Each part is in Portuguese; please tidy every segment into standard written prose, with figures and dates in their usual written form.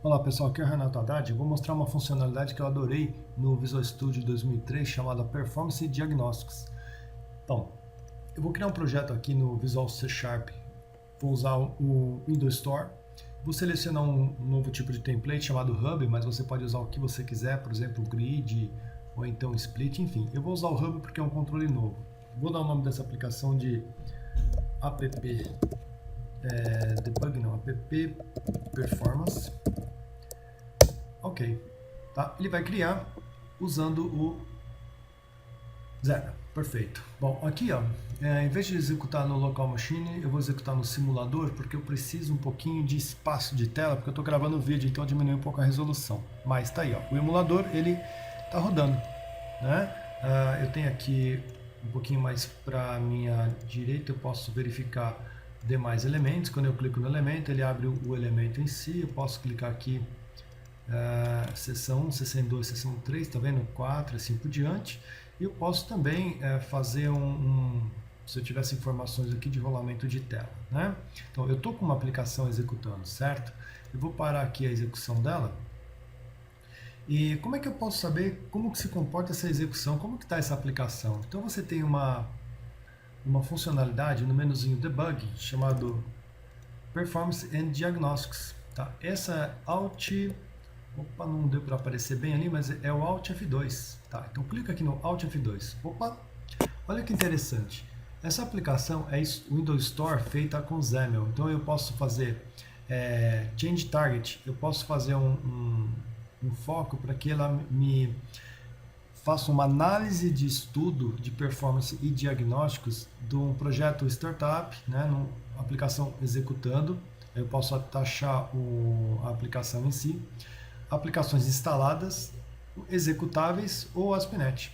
Olá pessoal, aqui é o Renato Haddad. Eu vou mostrar uma funcionalidade que eu adorei no Visual Studio 2003 chamada Performance Diagnostics. Então, eu vou criar um projeto aqui no Visual C Sharp. Vou usar o Windows Store. Vou selecionar um novo tipo de template chamado Hub, mas você pode usar o que você quiser, por exemplo, Grid ou então Split, enfim. Eu vou usar o Hub porque é um controle novo. Vou dar o nome dessa aplicação de app debug, não, app performance. Ok, tá? Ele vai criar usando o Zero. Perfeito. Bom, aqui ó, em vez de executar no local machine, eu vou executar no simulador porque eu preciso um pouquinho de espaço de tela, porque eu estou gravando o vídeo, então eu diminui um pouco a resolução. Mas tá aí, ó, o emulador ele tá rodando, né? Eu tenho aqui um pouquinho mais para minha direita, eu posso verificar demais elementos. Quando eu clico no elemento, ele abre o elemento em si. Eu posso clicar aqui seção 1, seção 2, seção 3, tá vendo? 4, assim por diante. E eu posso também fazer se eu tivesse informações aqui de rolamento de tela, né? Então, eu estou com uma aplicação executando, certo? Eu vou parar aqui a execução dela. E como é que eu posso saber como que se comporta essa execução? Como que está essa aplicação? Então, você tem uma funcionalidade no menuzinho Debug chamado Performance and Diagnostics. Tá? Essa Alt... Opa, não deu para aparecer bem ali, mas é o Alt F2. Tá? Então clica aqui no Alt F2. Opa, olha que interessante. Essa aplicação é Windows Store feita com XAML. Então eu posso fazer Change Target. Eu posso fazer um foco para que ela me faça uma análise de estudo de performance e diagnósticos de um projeto startup, né, numa aplicação executando. Eu posso taxar a aplicação em si, aplicações instaladas, executáveis ou ASP.NET.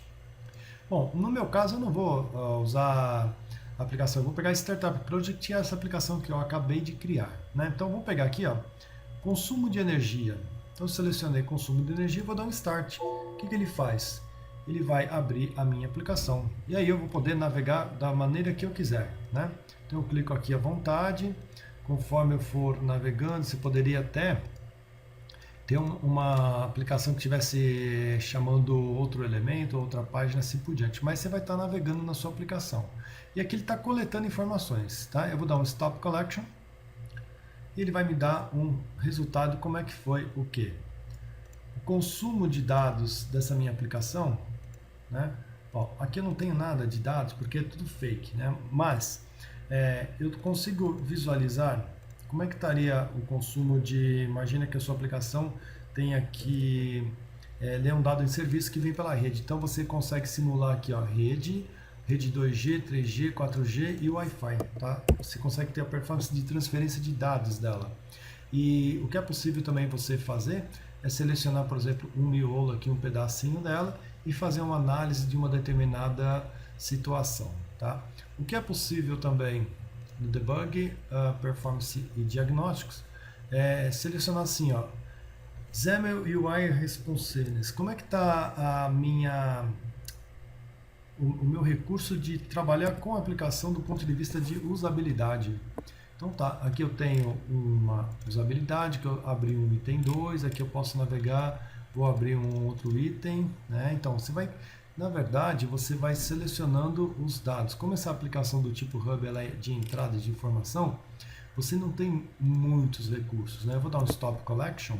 Bom, no meu caso eu não vou usar a aplicação, eu vou pegar Startup Project, que é essa aplicação que eu acabei de criar, né? Então vou pegar aqui, ó, consumo de energia. Então eu selecionei consumo de energia e vou dar um Start. O que ele faz? Ele vai abrir a minha aplicação. E aí eu vou poder navegar da maneira que eu quiser, né? Então eu clico aqui à vontade. Conforme eu for navegando, você poderia até ter uma aplicação que estivesse chamando outro elemento, outra página, assim por diante. Mas você vai estar navegando na sua aplicação. E aqui ele está coletando informações, tá? Eu vou dar um Stop Collection. E ele vai me dar um resultado, como é que foi o quê? O consumo de dados dessa minha aplicação, né? Ó, aqui eu não tenho nada de dados, porque é tudo fake, né? Mas eu consigo visualizar como é que estaria o consumo de... Imagina que a sua aplicação tem aqui ler um dado em serviço que vem pela rede. Então você consegue simular aqui, ó, rede 2G, 3G, 4G e Wi-Fi, tá? Você consegue ter a performance de transferência de dados dela. E o que é possível também você fazer é selecionar, por exemplo, um miolo aqui, um pedacinho dela e fazer uma análise de uma determinada situação, tá? O que é possível também no debug, performance e diagnósticos é selecionar assim, ó, XAML UI Responsiveness. Como é que está o meu recurso de trabalhar com a aplicação do ponto de vista de usabilidade? Então tá, aqui eu tenho uma usabilidade, que eu abri um item 2, aqui eu posso navegar, vou abrir um outro item, né? Então você vai, na verdade, você vai selecionando os dados. Como essa aplicação do tipo Hub ela é de entrada de informação, você não tem muitos recursos, né? Eu vou dar um Stop Collection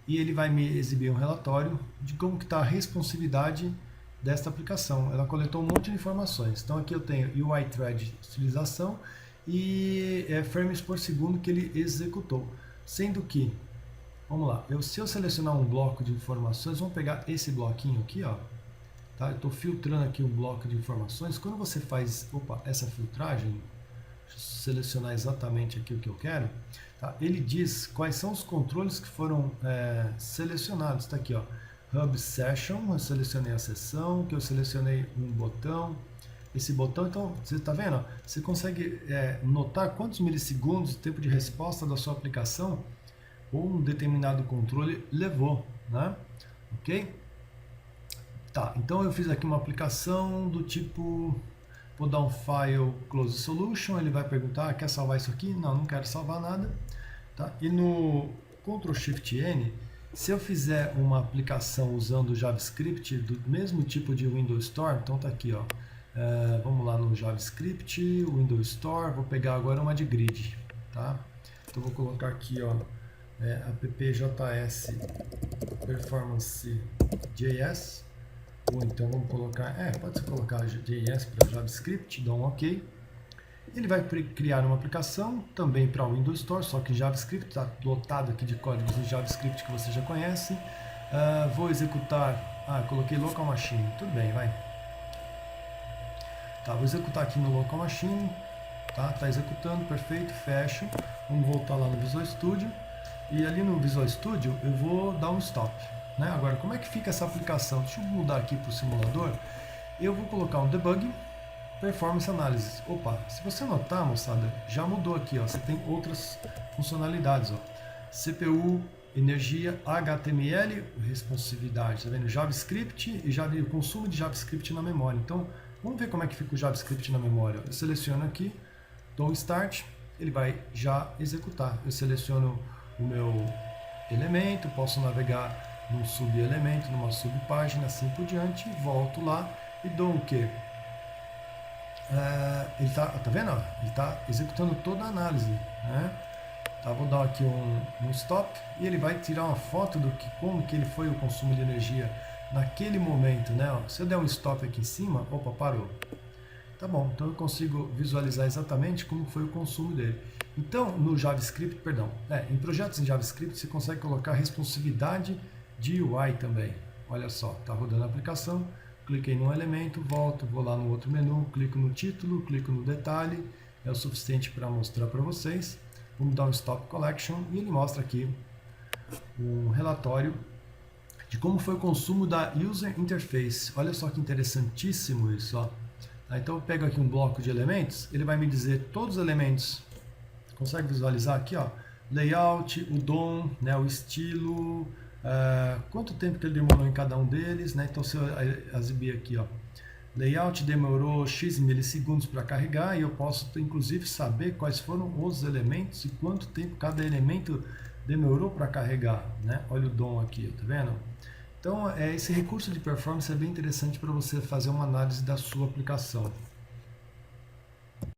e ele vai me exibir um relatório de como que está a responsividade desta aplicação. Ela coletou um monte de informações. Então aqui eu tenho UI Thread de utilização e frames por segundo que ele executou. Sendo que, vamos lá, se eu selecionar um bloco de informações, vamos pegar esse bloquinho aqui, ó. Tá? Eu estou filtrando aqui um bloco de informações. Quando você faz essa filtragem, deixa eu selecionar exatamente aqui o que eu quero, tá? Ele diz quais são os controles que foram selecionados. Está aqui, ó. Hub Session, eu selecionei a sessão, que eu selecionei um botão. Esse botão, então, você está vendo? Ó, você consegue notar quantos milissegundos o tempo de resposta da sua aplicação ou um determinado controle levou, né? Ok? Tá, então eu fiz aqui uma aplicação do tipo, vou dar um file close solution, ele vai perguntar, quer salvar isso aqui? Não, não quero salvar nada. tá? E no Ctrl Shift N, se eu fizer uma aplicação usando o JavaScript do mesmo tipo de Windows Store, então tá aqui, ó. Vamos lá no JavaScript, Windows Store, vou pegar agora uma de grid, tá? Então vou colocar aqui, ó, appjs performance JS, ou então vamos colocar, pode ser colocar JS para JavaScript, dá um OK. Ele vai criar uma aplicação também para o Windows Store, só que em JavaScript, está lotado aqui de códigos em JavaScript que você já conhece. Vou executar, coloquei local machine, tudo bem, vai. Tá, vou executar aqui no local machine, tá executando, perfeito, fecho. Vamos voltar lá no Visual Studio, e ali no Visual Studio eu vou dar um stop, né? Agora, como é que fica essa aplicação? Deixa eu mudar aqui para o simulador, eu vou colocar um debug, Performance Analysis. Opa, se você notar, moçada, já mudou aqui, ó. Você tem outras funcionalidades, ó. CPU, energia, HTML, responsividade, tá vendo? JavaScript e já o consumo de JavaScript na memória. Então, vamos ver como é que fica o JavaScript na memória. Eu seleciono aqui, dou um Start, ele vai já executar. Eu seleciono o meu elemento, posso navegar num subelemento, numa subpágina, assim por diante, volto lá e dou o quê? Ele tá vendo? Ele está executando toda a análise, né? Tá, vou dar aqui um stop e ele vai tirar uma foto do como que ele foi o consumo de energia naquele momento, né? Ó, se eu der um stop aqui em cima, opa, parou. Tá bom, então eu consigo visualizar exatamente como foi o consumo dele. Então, no JavaScript, em projetos em JavaScript você consegue colocar responsividade de UI também. Olha só, tá rodando a aplicação. Cliquei num elemento, volto, vou lá no outro menu, clico no título, clico no detalhe, é o suficiente para mostrar para vocês. Vamos dar um Stop Collection e ele mostra aqui um relatório de como foi o consumo da User Interface. Olha só que interessantíssimo isso, ó. Então eu pego aqui um bloco de elementos, ele vai me dizer todos os elementos. Consegue visualizar aqui, ó? Layout, o DOM, né, o estilo, quanto tempo que ele demorou em cada um deles, né? Então se eu exibir aqui, ó, layout demorou X milissegundos para carregar, e eu posso inclusive saber quais foram os elementos e quanto tempo cada elemento demorou para carregar, né? Olha o DOM aqui, tá vendo? Então esse recurso de performance é bem interessante para você fazer uma análise da sua aplicação.